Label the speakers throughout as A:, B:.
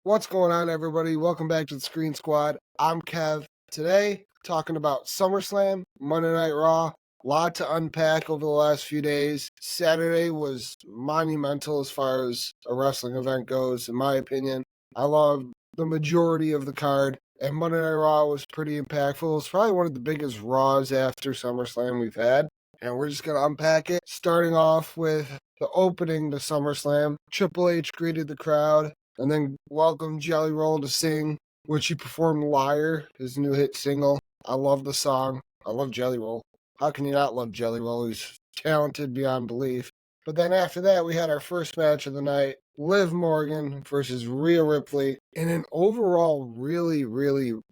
A: What's going on, everybody? Welcome back to the Screen Squad. I'm Kev. Today, talking about SummerSlam, Monday Night Raw. A lot to unpack over the last few days. Saturday was monumental as far as a wrestling event goes, in my opinion. I loved the majority of the card, and Monday Night Raw was pretty impactful. It's probably one of the biggest Raws after SummerSlam we've had, and we're just going to unpack it. Starting off with the opening to SummerSlam, Triple H greeted the crowd and then welcomed Jelly Roll to sing, which he performed Liar, his new hit single. I love the song. I love Jelly Roll. How can you not love Jelly Roll? He's talented beyond belief. But then after that, we had our first match of the night, Liv Morgan versus Rhea Ripley, in an overall really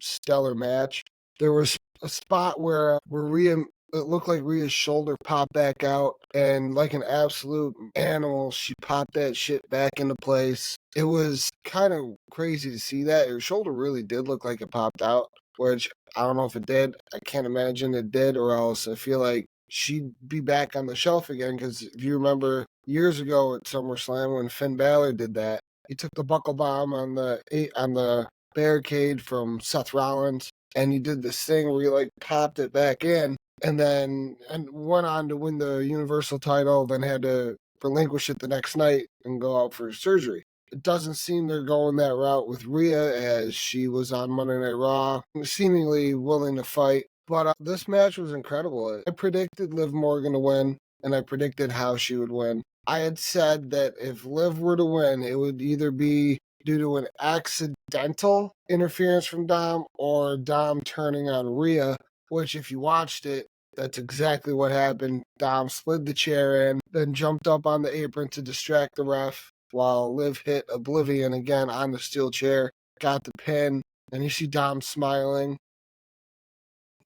A: stellar match. There was a spot where Rhea, it looked like Rhea's shoulder popped back out, and like an absolute animal, she popped that shit back into place. It was kind of crazy to see that. Her shoulder really did look like it popped out, which I don't know if it did. I can't imagine it did, or else I feel like she'd be back on the shelf again, because if you remember years ago at SummerSlam when Finn Balor did that, he took the buckle bomb on the barricade from Seth Rollins, and he did this thing where he like popped it back in, and then went on to win the Universal title, then had to relinquish it the next night and go out for surgery. It doesn't seem they're going that route with Rhea, as she was on Monday Night Raw, seemingly willing to fight. But this match was incredible. I predicted Liv Morgan to win, and I predicted how she would win. I had said that if Liv were to win, it would either be due to an accidental interference from Dom or Dom turning on Rhea, which if you watched it, that's exactly what happened. Dom slid the chair in, then jumped up on the apron to distract the ref, while Liv hit Oblivion again on the steel chair, got the pin, and you see Dom smiling.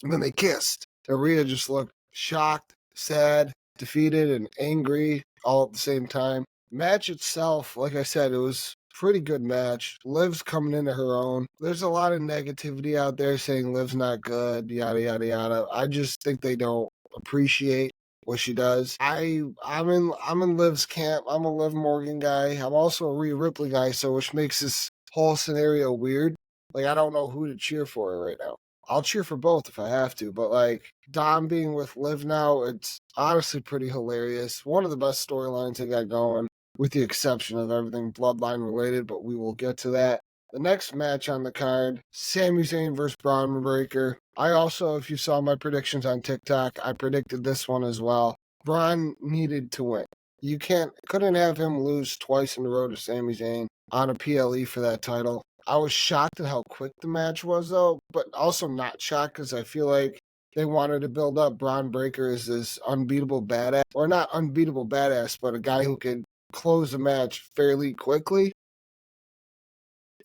A: And then they kissed. And Rhea just looked shocked, sad, defeated, and angry all at the same time. Match itself, like I said, it was a pretty good match. Liv's coming into her own. There's a lot of negativity out there saying Liv's not good, yada yada yada. I just think they don't appreciate what she does. I'm in Liv's camp. I'm a Liv Morgan guy. I'm also a Rhea Ripley guy, so which makes this whole scenario weird. Like, I don't know who to cheer for right now. I'll cheer for both if I have to, but like Dom being with Liv now, it's honestly pretty hilarious. One of the best storylines they got going, with the exception of everything bloodline related, but we will get to that. The next match on the card, Sami Zayn versus Braun Breaker. I also, if you saw my predictions on TikTok, I predicted this one as well. Braun needed to win. You couldn't have him lose twice in a row to Sami Zayn on a PLE for that title. I was shocked at how quick the match was, though, but also not shocked because I feel like they wanted to build up Braun Breaker as this unbeatable badass, or not unbeatable badass, but a guy who could close the match fairly quickly.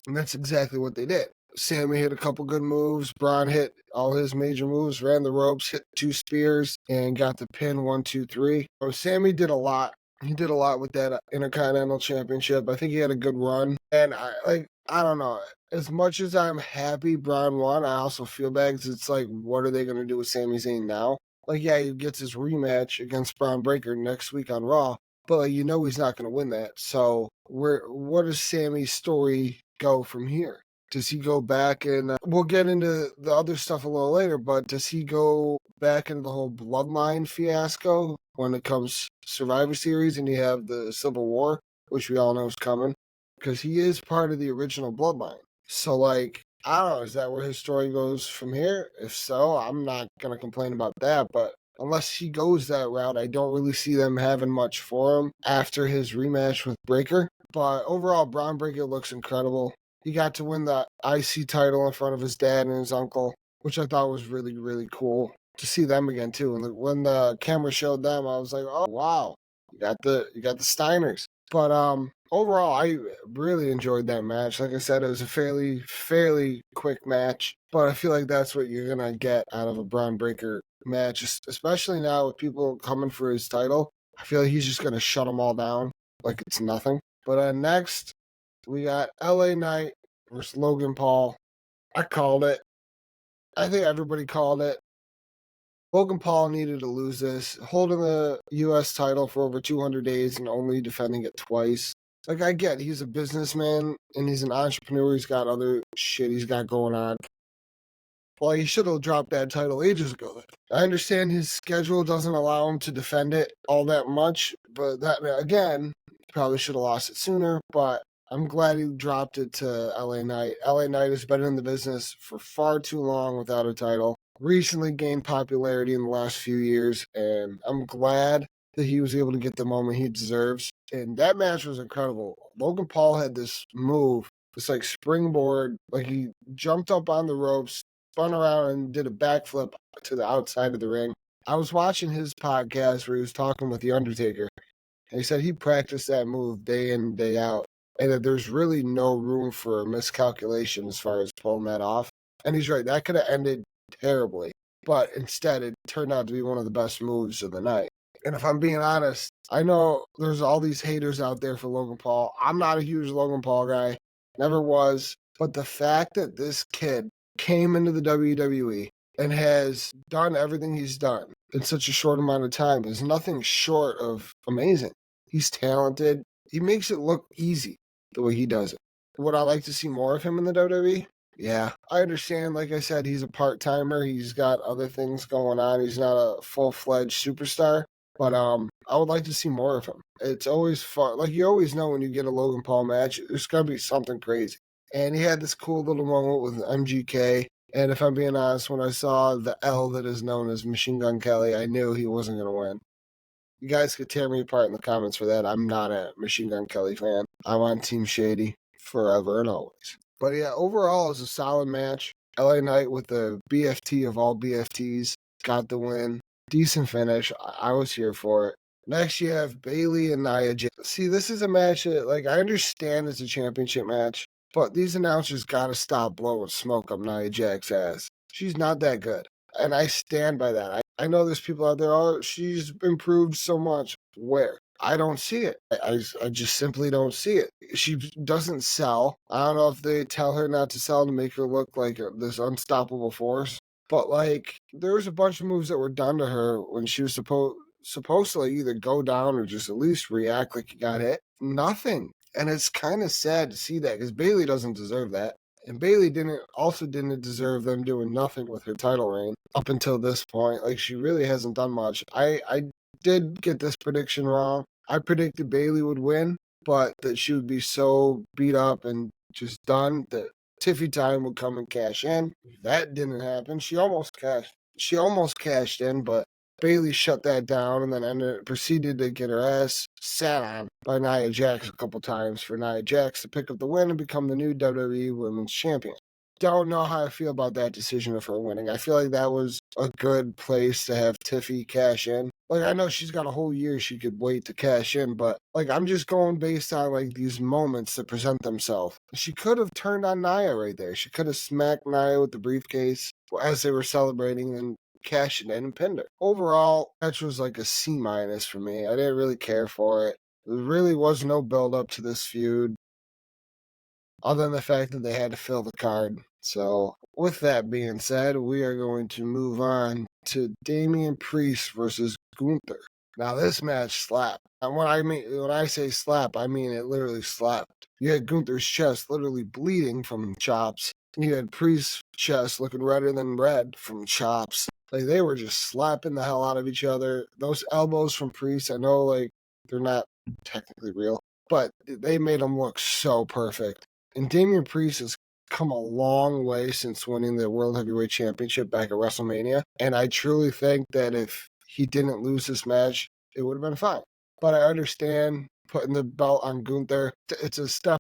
A: And that's exactly what they did. Sami hit a couple good moves. Braun hit all his major moves, ran the ropes, hit 2 spears, and got the pin 1, 2, 3. So Sami did a lot. He did a lot with that Intercontinental Championship. I think he had a good run. And I don't know. As much as I'm happy Braun won, I also feel bad because it's like, what are they going to do with Sami Zayn now? Like, yeah, he gets his rematch against Braun Breaker next week on Raw, but like, you know he's not going to win that. So what does Sami's story go from here? Does he go back and we'll get into the other stuff a little later, but does he go back into the whole bloodline fiasco when it comes to Survivor Series and you have the Civil War, which we all know is coming? Because he is part of the original bloodline. So, like, I don't know, is that where his story goes from here? If so, I'm not going to complain about that, but unless he goes that route, I don't really see them having much for him after his rematch with Breaker. But overall, Braun Breaker looks incredible. He got to win the IC title in front of his dad and his uncle, which I thought was really cool to see them again too. And when the camera showed them, I was like, oh wow, you got the Steiners. But overall, I really enjoyed that match. Like I said, it was a fairly quick match, but I feel like that's what you're gonna get out of a Braun Breaker match, especially now with people coming for his title. I feel like he's just gonna shut them all down like it's nothing. But next, we got LA Knight versus Logan Paul. I called it. I think everybody called it. Logan Paul needed to lose this. Holding the U.S. title for over 200 days and only defending it twice Like, I get he's a businessman and he's an entrepreneur. He's got other shit he's got going on. Well, he should have dropped that title ages ago then. I understand his schedule doesn't allow him to defend it all that much, but that, again, probably should have lost it sooner, but I'm glad he dropped it to LA Knight. LA Knight has been in the business for far too long without a title. Recently gained popularity in the last few years, and I'm glad that he was able to get the moment he deserves. And that match was incredible. Logan Paul had this move, this like springboard, like he jumped up on the ropes, spun around and did a backflip to the outside of the ring. I was watching his podcast where he was talking with The Undertaker, and he said he practiced that move day in, day out, and that there's really no room for miscalculation as far as pulling that off. And he's right, that could have ended terribly, but instead it turned out to be one of the best moves of the night. And if I'm being honest, I know there's all these haters out there for Logan Paul. I'm not a huge Logan Paul guy, never was, but the fact that this kid came into the WWE and has done everything he's done in such a short amount of time is nothing short of amazing. He's talented. He makes it look easy the way he does it. Would I like to see more of him in the WWE? Yeah, I understand. Like I said, he's a part-timer. He's got other things going on. He's not a full-fledged superstar. But I would like to see more of him. It's always fun. Like, you always know when you get a Logan Paul match, there's going to be something crazy. And he had this cool little moment with MGK. And if I'm being honest, when I saw the L that is known as Machine Gun Kelly, I knew he wasn't going to win. You guys could tear me apart in the comments for that. I'm not a Machine Gun Kelly fan. I'm on Team Shady forever and always. But yeah, overall, it was a solid match. LA Knight with the BFT of all BFTs got the win. Decent finish. I was here for it. Next, you have Bayley and Nia Jax. See, this is a match that, like, I understand it's a championship match, but these announcers got to stop blowing smoke up Nia Jax's ass. She's not that good, and I stand by that. I know there's people out there, oh, she's improved so much. Where? I don't see it. I just simply don't see it. She doesn't sell. I don't know if they tell her not to sell to make her look like this unstoppable force. But, like, there was a bunch of moves that were done to her when she was supposed to, like, either go down or just at least react like you got hit. Nothing. And it's kind of sad to see that because Bayley doesn't deserve that. And Bayley didn't deserve them doing nothing with her title reign up until this point. Like, she really hasn't done much. I did get this prediction wrong. I predicted Bayley would win, but that she would be so beat up and just done that Tiffy Time would come and cash in. That didn't happen. She almost cashed in, but Bayley shut that down and then proceeded to get her ass sat on by Nia Jax a couple times for Nia Jax to pick up the win and become the new WWE Women's Champion. Don't know how I feel about that decision of her winning. I feel like that was a good place to have Tiffy cash in. Like, I know she's got a whole year she could wait to cash in, but, like, I'm just going based on, like, these moments that present themselves. She could have turned on Nia right there. She could have smacked Nia with the briefcase as they were celebrating and cashed in and pinned her. Overall, that was like a C- for me. I didn't really care for it. There really was no build up to this feud, other than the fact that they had to fill the card. So, with that being said, we are going to move on to Damian Priest versus Gunther. Now, this match slapped. And when I say slap, I mean it literally slapped. You had Gunther's chest literally bleeding from chops. You had Priest's chest looking redder than red from chops. Like, they were just slapping the hell out of each other. Those elbows from Priest, I know, like, they're not technically real, but they made them look so perfect. And Damian Priest has come a long way since winning the World Heavyweight Championship back at WrestleMania. And I truly think that if he didn't lose this match, it would have been fine. But I understand putting the belt on Gunther. It's a step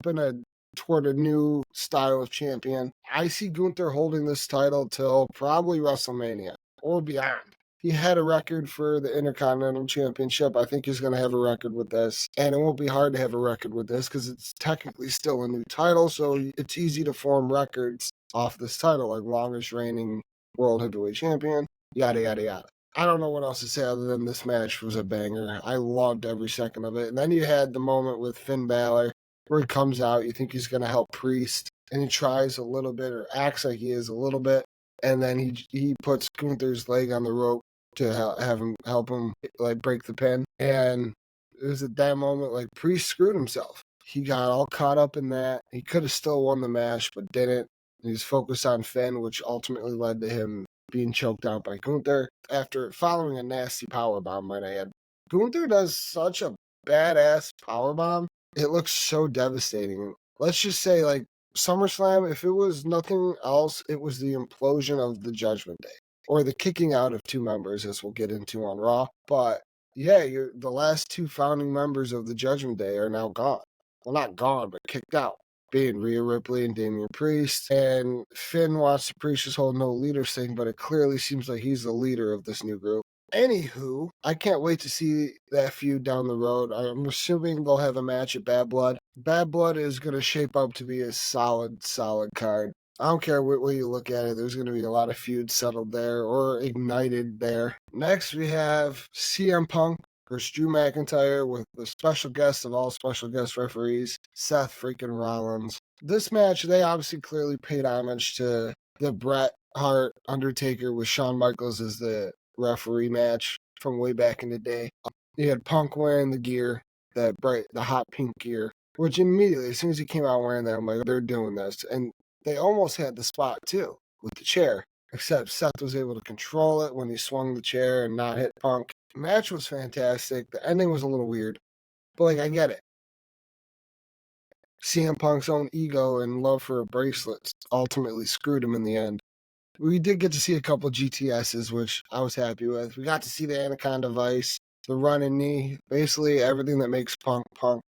A: toward a new style of champion. I see Gunther holding this title till probably WrestleMania or beyond. He had a record for the Intercontinental Championship. I think he's going to have a record with this. And it won't be hard to have a record with this because it's technically still a new title. So it's easy to form records off this title, like longest reigning World Heavyweight Champion, yada, yada, yada. I don't know what else to say other than this match was a banger. I loved every second of it. And then you had the moment with Finn Balor where he comes out. You think he's going to help Priest. And he tries a little bit or acts like he is a little bit. And then he puts Gunther's leg on the rope to help him like break the pin. And it was at that moment like Priest screwed himself. he got all caught up in that. He could have still won the match, but didn't. He was focused on Finn, which ultimately led to him being choked out by Gunther after following a nasty powerbomb, might I add. Gunther does such a badass powerbomb. It looks so devastating. Let's just say, like, SummerSlam, if it was nothing else, it was the implosion of the Judgment Day. Or the kicking out of two members, as we'll get into on Raw. But, yeah, the last two founding members of the Judgment Day are now gone. Well, not gone, but kicked out. Being Rhea Ripley and Damian Priest. And Finn wants to preach this whole no leaders thing, but it clearly seems like he's the leader of this new group. Anywho, I can't wait to see that feud down the road. I'm assuming they'll have a match at Bad Blood. Bad Blood is going to shape up to be a solid card. I don't care what way you look at it. There's going to be a lot of feuds settled there or ignited there. Next, we have CMPunk versus Drew McIntyre with the special guest of all special guest referees, Seth freaking Rollins. This match, they obviously clearly paid homage to the Bret Hart Undertaker with Shawn Michaels as the referee match from way back in the day. You had Punk wearing the gear, the hot pink gear, which immediately, as soon as he came out wearing that, I'm like, they're doing this. And they almost had the spot too with the chair, except Seth was able to control it when he swung the chair and not hit Punk. The match was fantastic. The ending was a little weird, but like, I get it. CM Punk's own ego and love for bracelets ultimately screwed him in the end. We did get to see a couple GTSs, which I was happy with. We got to see the Anaconda Vice, the running knee, basically everything that makes Punk Punk.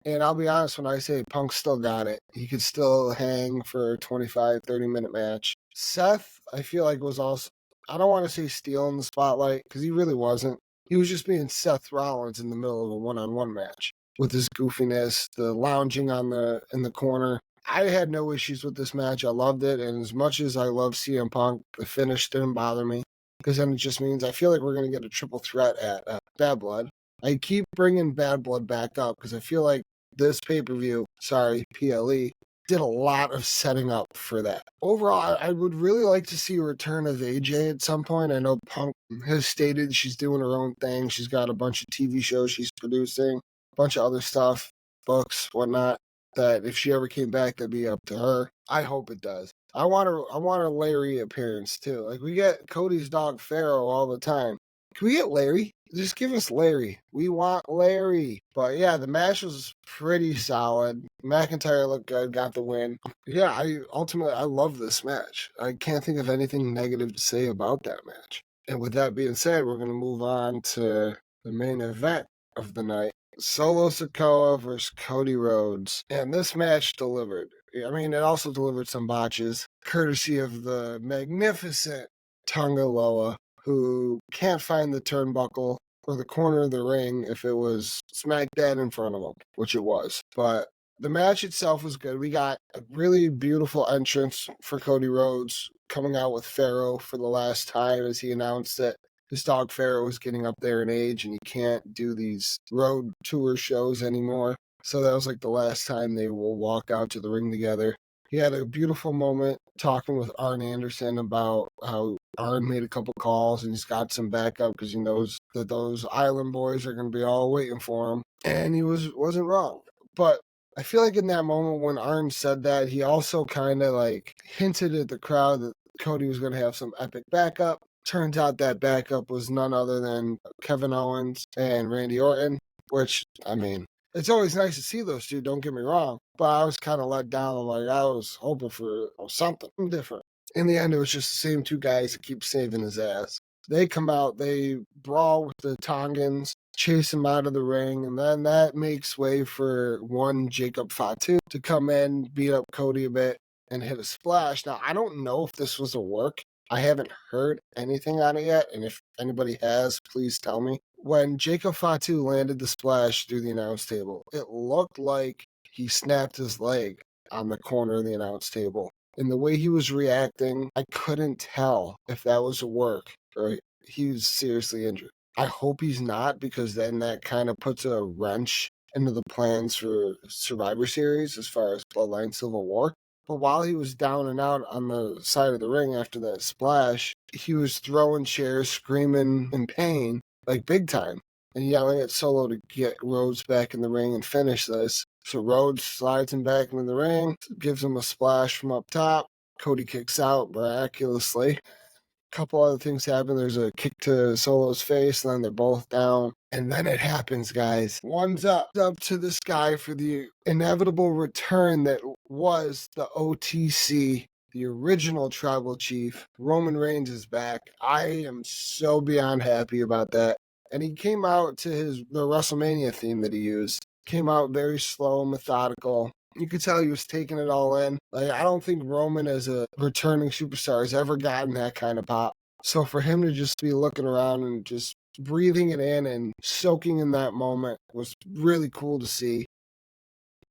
A: And I'll be honest when I say Punk still got it. He could still hang for a 25, 30-minute match. Seth, I feel like, was also, I don't want to say stealing the spotlight, because he really wasn't. He was just being Seth Rollins in the middle of a one-on-one match. With his goofiness, the lounging in the corner. I had no issues with this match. I loved it. And as much as I love CM Punk, the finish didn't bother me. Because then it just means I feel like we're going to get a triple threat at Bad Blood. I keep bringing Bad Blood back up because I feel like this pay-per-view, PLE, did a lot of setting up for that. Overall, I would really like to see a return of AJ at some point. I know Punk has stated she's doing her own thing. She's got a bunch of TV shows she's producing, a bunch of other stuff, books, whatnot, that if she ever came back, that'd be up to her. I hope it does. I want a Larry appearance too. Like, we get Cody's dog Pharaoh all the time. Can we get Larry? Just give us Larry. We want Larry. But yeah, the match was pretty solid. McIntyre looked good, got the win. Yeah, I love this match. I can't think of anything negative to say about that match. And with that being said, we're going to move on to the main event of the night. Solo Sikoa versus Cody Rhodes. And this match delivered. I mean, it also delivered some botches, courtesy of the magnificent Tonga Loa, who can't find the turnbuckle or the corner of the ring if it was smack dead in front of him, which it was. But the match itself was good. We got a really beautiful entrance for Cody Rhodes coming out with Pharaoh for the last time as he announced that his dog Pharaoh was getting up there in age and he can't do these road tour shows anymore. So that was like the last time they will walk out to the ring together. He had a beautiful moment talking with Arn Anderson about how Arn made a couple calls and he's got some backup because he knows that those Island boys are going to be all waiting for him. And he wasn't wrong. But I feel like in that moment when Arn said that, he also kind of like hinted at the crowd that Cody was going to have some epic backup. Turns out that backup was none other than Kevin Owens and Randy Orton, which, I mean, it's always nice to see those two, don't get me wrong, but I was kind of let down. Like, I was hoping for something different. In the end, it was just the same two guys that keep saving his ass. They come out, they brawl with the Tongans, chase him out of the ring, and then that makes way for one Jacob Fatu to come in, beat up Cody a bit, and hit a splash. Now, I don't know if this was a work. I haven't heard anything on it yet, and if anybody has, please tell me. When Jacob Fatu landed the splash through the announce table, it looked like he snapped his leg on the corner of the announce table. And the way he was reacting, I couldn't tell if that was a work or he was seriously injured. I hope he's not, because then that kind of puts a wrench into the plans for Survivor Series as far as Bloodline Civil War. But while he was down and out on the side of the ring after that splash, he was throwing chairs, screaming in pain, like big time, and yelling at Solo to get Rhodes back in the ring and finish this. So Rhodes slides him back into the ring, gives him a splash from up top. Cody kicks out miraculously. Couple other things happen. There's a kick to Solo's face, and then they're both down. And then it happens, guys. One's up to this guy for the inevitable return that was the OTC, the original tribal chief. Roman Reigns is back. I am so beyond happy about that. And he came out to the WrestleMania theme that he used. Came out very slow, methodical. You could tell he was taking it all in. Like, I don't think Roman as a returning superstar has ever gotten that kind of pop. So for him to just be looking around and just breathing it in and soaking in that moment was really cool to see.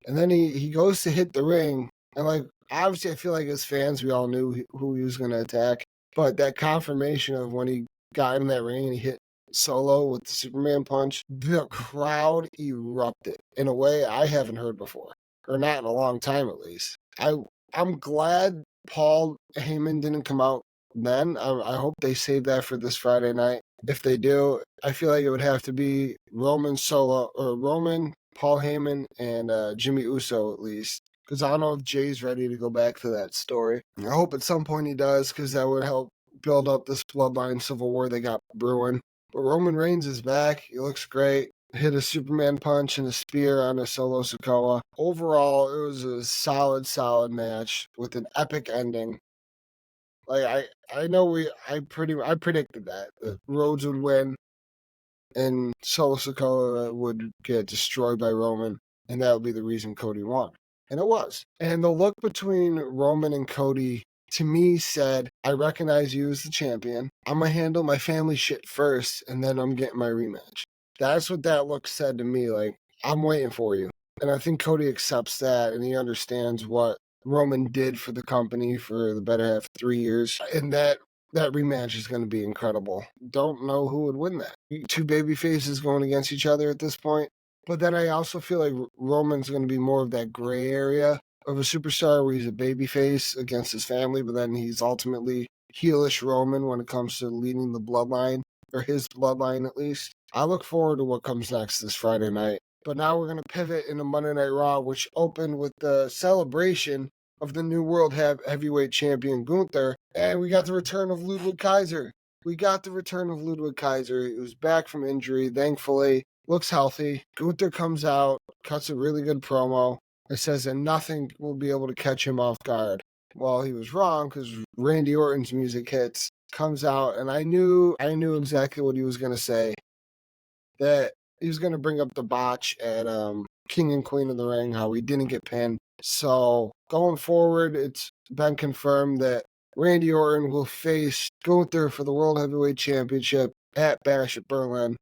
A: And then he goes to hit the ring. And, like, obviously I feel like as fans, we all knew who he was going to attack. But that confirmation of when he got in that ring and he hit Solo with the Superman punch, the crowd erupted in a way I haven't heard before. Or not in a long time, at least. I'm glad Paul Heyman didn't come out then. I hope they save that for this Friday night. If they do, I feel like it would have to be Roman Solo, or Roman, Paul Heyman, and Jimmy Uso at least. Because I don't know if Jay's ready to go back to that story. I hope at some point he does, because that would help build up this bloodline civil war they got brewing. But Roman Reigns is back. He looks great. Hit a Superman punch and a spear on a Solo Sikoa. Overall, it was a solid match with an epic ending. Like I know I predicted that Rhodes would win and Solo Sikoa would get destroyed by Roman, and that would be the reason Cody won. And it was. And the look between Roman and Cody, to me, said, I recognize you as the champion. I'm going to handle my family shit first, and then I'm getting my rematch. That's what that look said to me. Like, I'm waiting for you. And I think Cody accepts that, and he understands what Roman did for the company for the better half of 3 years. And that rematch is going to be incredible. Don't know who would win that. Two baby faces going against each other at this point. But then I also feel like Roman's going to be more of that gray area of a superstar where he's a baby face against his family, but then he's ultimately heelish Roman when it comes to leading the bloodline, or his bloodline at least. I look forward to what comes next this Friday night. But now we're going to pivot into Monday Night Raw, which opened with the celebration of the new World Heavyweight Champion Gunther, and we got the return of Ludwig Kaiser. He was back from injury, thankfully. Looks healthy. Gunther comes out, cuts a really good promo. It says that nothing will be able to catch him off guard. Well, he was wrong, because Randy Orton's music hits, comes out, and I knew exactly what he was going to say. That he was going to bring up the botch at King and Queen of the Ring, how he didn't get pinned. So going forward, it's been confirmed that Randy Orton will face Gunther for the World Heavyweight Championship at Bash at Berlin.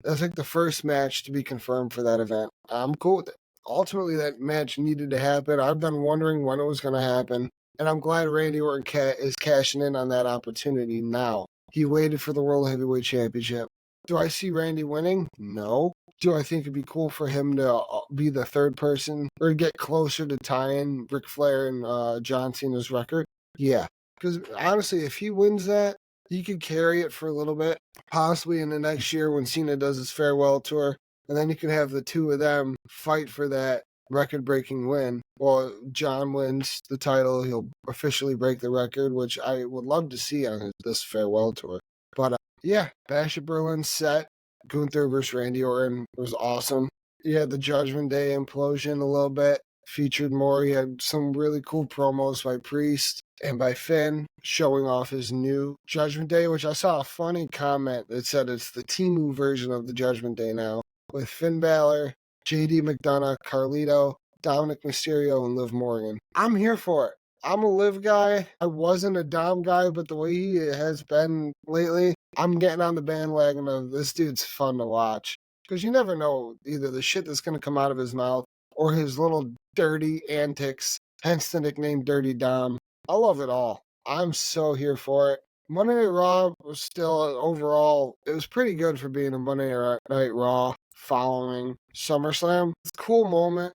A: That's like the first match to be confirmed for that event. I'm cool with it. Ultimately, that match needed to happen. I've been wondering when it was going to happen, and I'm glad Randy Orton is cashing in on that opportunity now. He waited for the World Heavyweight Championship. Do I see Randy winning? No. Do I think it'd be cool for him to be the third person or get closer to tying Ric Flair and John Cena's record? Yeah. Because honestly, if he wins that, he could carry it for a little bit, possibly in the next year when Cena does his farewell tour, and then you can have the two of them fight for that record-breaking win. Well, John wins the title, he'll officially break the record, which I would love to see on this farewell tour. But yeah, Bash at Berlin set. Gunther versus Randy Orton was awesome. He had the Judgment Day implosion a little bit, featured more. He had some really cool promos by Priest and by Finn, showing off his new Judgment Day, which I saw a funny comment that said it's the Temu version of the Judgment Day now, with Finn Balor, JD McDonough, Carlito, Dominic Mysterio, and Liv Morgan. I'm here for it. I'm a Liv guy. I wasn't a Dom guy, but the way he has been lately, I'm getting on the bandwagon of this dude's fun to watch. Because you never know either the shit that's going to come out of his mouth or his little dirty antics, hence the nickname Dirty Dom. I love it all. I'm so here for it. Monday Night Raw was still, overall, it was pretty good for being a Monday Night Raw following SummerSlam. It's a cool moment.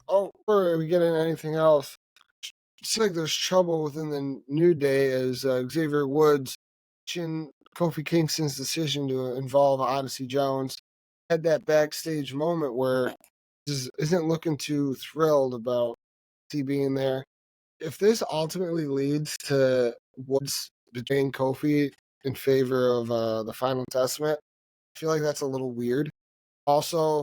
A: Oh, before we get into anything else, it seems like there's trouble within the New Day as Xavier Woods and Kofi Kingston's decision to involve Odyssey Jones had that backstage moment where just isn't looking too thrilled about he being there. If this ultimately leads to Woods betraying Kofi in favor of the Final Testament, I feel like that's a little weird. Also,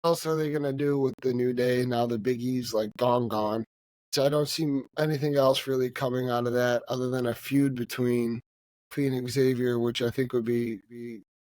A: what else are they gonna do with the New Day now that Big E's like gone? So I don't see anything else really coming out of that other than a feud between Kofi and Xavier, which I think would be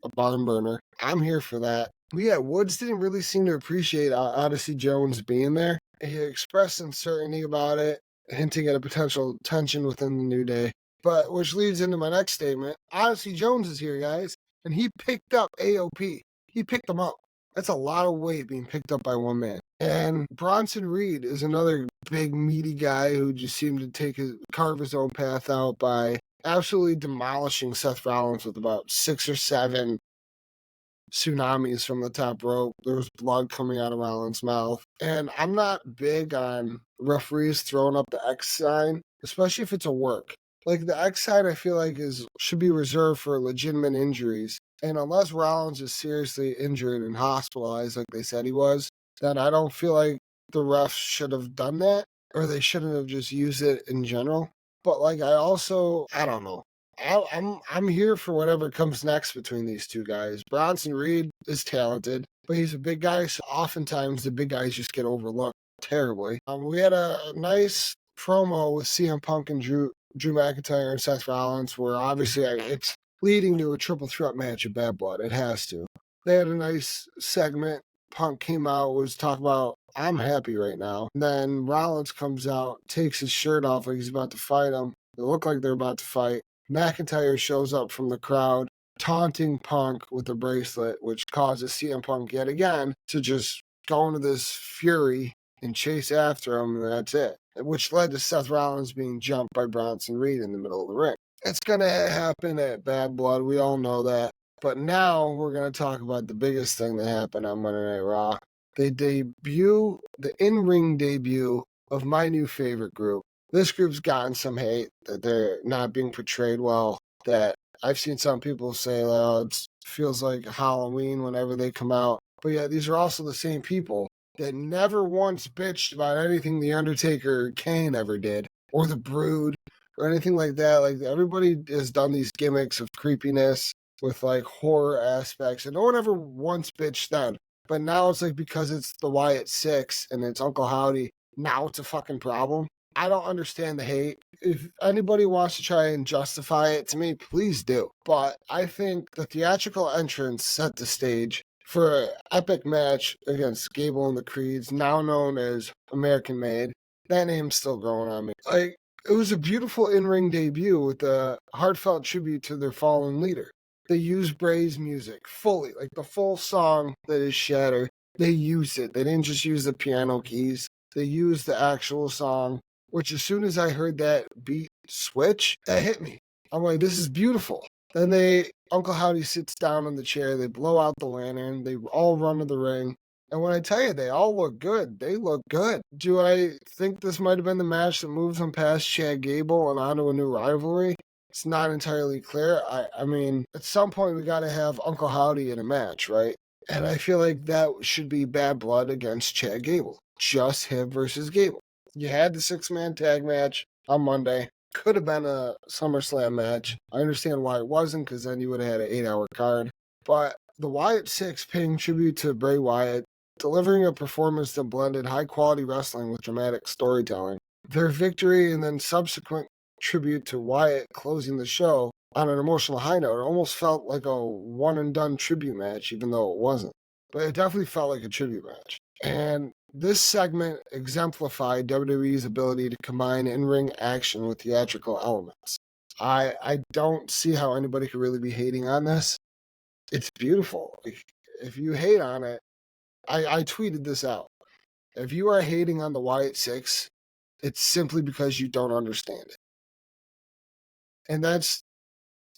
A: a barn burner. I'm here for that. But yeah, Woods didn't really seem to appreciate Odyssey Jones being there. He expressed uncertainty about it, hinting at a potential tension within the New Day. But which leads into my next statement. Odyssey Jones is here, guys, and he picked up AOP. He picked them up. That's a lot of weight being picked up by one man. And Bronson Reed is another big, meaty guy who just seemed to carve his own path out by absolutely demolishing Seth Rollins with about 6 or 7 tsunamis from the top rope. There was blood coming out of Rollins' mouth. And I'm not big on referees throwing up the X sign, especially if it's a work. Like the X sign, I feel like should be reserved for legitimate injuries. And unless Rollins is seriously injured and hospitalized, like they said he was, then I don't feel like the refs should have done that, or they shouldn't have just used it in general. But like, I don't know. I'm here for whatever comes next between these two guys. Bronson Reed is talented, but he's a big guy, so oftentimes the big guys just get overlooked terribly. We had a nice promo with CM Punk and Drew McIntyre and Seth Rollins, where obviously it's leading to a triple threat match of Bad Blood. It has to. They had a nice segment. Punk came out, was talking about, I'm happy right now. And then Rollins comes out, takes his shirt off like he's about to fight him. They look like they're about to fight. McIntyre shows up from the crowd, taunting Punk with a bracelet, which causes CM Punk yet again to just go into this fury and chase after him, and that's it. Which led to Seth Rollins being jumped by Bronson Reed in the middle of the ring. It's going to happen at Bad Blood. We all know that. But now we're going to talk about the biggest thing that happened on Monday Night Raw. The in-ring debut of my new favorite group. This group's gotten some hate that they're not being portrayed well, that I've seen some people say, oh, it feels like Halloween whenever they come out. But yeah, these are also the same people that never once bitched about anything The Undertaker or Kane ever did, or The Brood, or anything like that. Like, everybody has done these gimmicks of creepiness with, like, horror aspects, and no one ever once bitched then. But now it's like, because it's the Wyatt Sicks and it's Uncle Howdy, now it's a fucking problem. I don't understand the hate. If anybody wants to try and justify it to me, please do. But I think the theatrical entrance set the stage for an epic match against Gable and the Creeds, now known as American Made. That name's still growing on me. Like, it was a beautiful in-ring debut with a heartfelt tribute to their fallen leader. They used Bray's music fully, like the full song that is Shatter. They used it. They didn't just use the piano keys. They used the actual song, which as soon as I heard that beat switch, that hit me. I'm like, this is beautiful. Then Uncle Howdy sits down in the chair. They blow out the lantern. They all run to the ring. And when I tell you, they all look good. They look good. Do I think this might have been the match that moves them past Chad Gable and onto a new rivalry? It's not entirely clear. I mean, at some point we got to have Uncle Howdy in a match, right? And I feel like that should be Bad Blood against Chad Gable. Just him versus Gable. You had the 6-man tag match on Monday. Could have been a SummerSlam match. I understand why it wasn't, because then you would have had an 8-hour card. But the Wyatt Sicks paying tribute to Bray Wyatt, delivering a performance that blended high-quality wrestling with dramatic storytelling. Their victory and then subsequent tribute to Wyatt closing the show on an emotional high note. It almost felt like a one-and-done tribute match, even though it wasn't. But it definitely felt like a tribute match. And this segment exemplified WWE's ability to combine in-ring action with theatrical elements. I don't see how anybody could really be hating on this. It's beautiful. If you hate on it, I tweeted this out. If you are hating on the Wyatt Sicks, it's simply because you don't understand it. And that's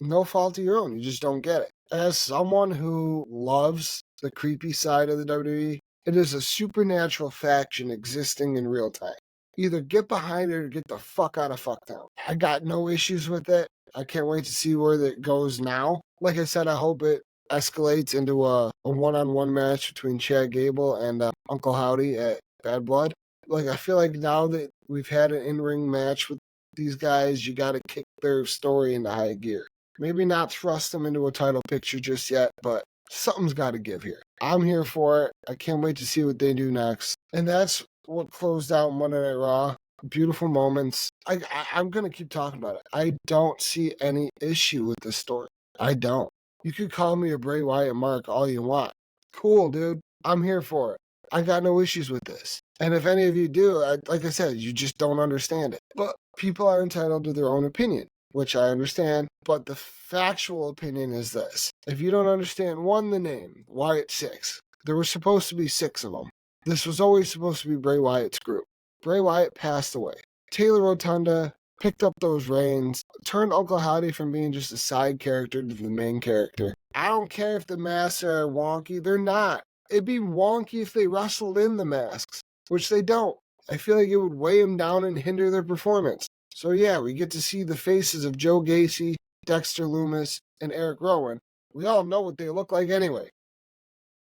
A: no fault of your own. You just don't get it. As someone who loves the creepy side of the WWE, it is a supernatural faction existing in real time. Either get behind it or get the fuck out of Fucktown. I got no issues with it. I can't wait to see where it goes now. Like I said, I hope it escalates into a one-on-one match between Chad Gable and Uncle Howdy at Bad Blood. Like, I feel like now that we've had an in-ring match with these guys, you got to kick their story into high gear. Maybe not thrust them into a title picture just yet, but something's got to give here. I'm here for it. I can't wait to see what they do next. And that's what closed out Monday Night Raw. Beautiful moments. I'm going to keep talking about it. I don't see any issue with this story. I don't. You could call me a Bray Wyatt mark all you want. Cool, dude. I'm here for it. I got no issues with this. And if any of you do, like I said, you just don't understand it. But people are entitled to their own opinion, which I understand. But the factual opinion is this. If you don't understand, one, the name, Wyatt Sicks. There were supposed to be 6 of them. This was always supposed to be Bray Wyatt's group. Bray Wyatt passed away. Taylor Rotunda picked up those reins, turned Uncle Howdy from being just a side character to the main character. I don't care if the masks are wonky. They're not. It'd be wonky if they wrestled in the masks, which they don't. I feel like it would weigh them down and hinder their performance. So yeah, we get to see the faces of Joe Gacy, Dexter Lumis, and Eric Rowan. We all know what they look like anyway.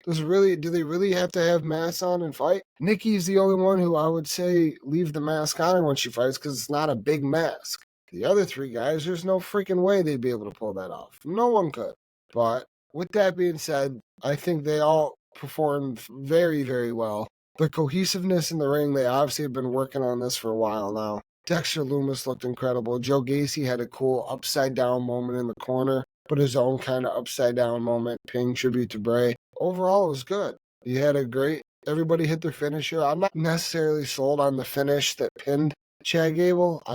A: Do they really have to have masks on and fight? Nikki's the only one who I would say leave the mask on when she fights because it's not a big mask. The other 3 guys, there's no freaking way they'd be able to pull that off. No one could. But with that being said, I think they all performed very, very well. The cohesiveness in the ring, they obviously have been working on this for a while now. Dexter Lumis looked incredible. Joe Gacy had a cool upside down moment in the corner, but his own kind of upside down moment, paying tribute to Bray. Overall, it was good. You had everybody hit their finisher. I'm not necessarily sold on the finish that pinned Chad Gable. I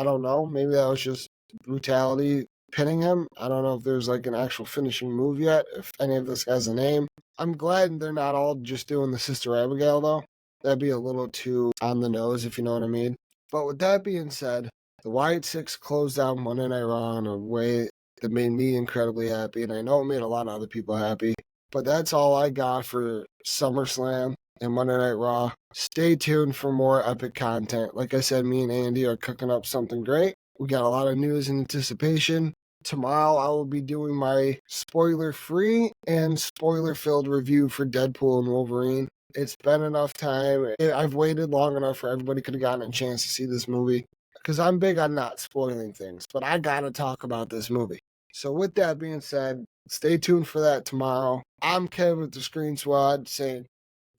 A: don't know, maybe that was just brutality pinning him. I don't know if there's like an actual finishing move yet, if any of this has a name. I'm glad they're not all just doing the Sister Abigail, though. That'd be a little too on the nose, if you know what I mean. But with that being said, the Wyatt Sicks closed out Monday Night Raw in a way that made me incredibly happy, and I know it made a lot of other people happy. But that's all I got for SummerSlam and Monday Night Raw. Stay tuned for more epic content. Like I said, me and Andy are cooking up something great. We got a lot of news and anticipation. Tomorrow I will be doing my spoiler-free and spoiler-filled review for Deadpool and Wolverine. It's been enough time. I've waited long enough for everybody could have gotten a chance to see this movie. Because I'm big on not spoiling things, but I gotta talk about this movie. So with that being said, stay tuned for that tomorrow. I'm Kev with the Screen Squad saying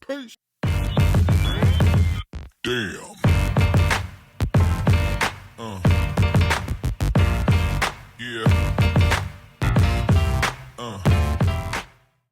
A: peace.
B: Damn.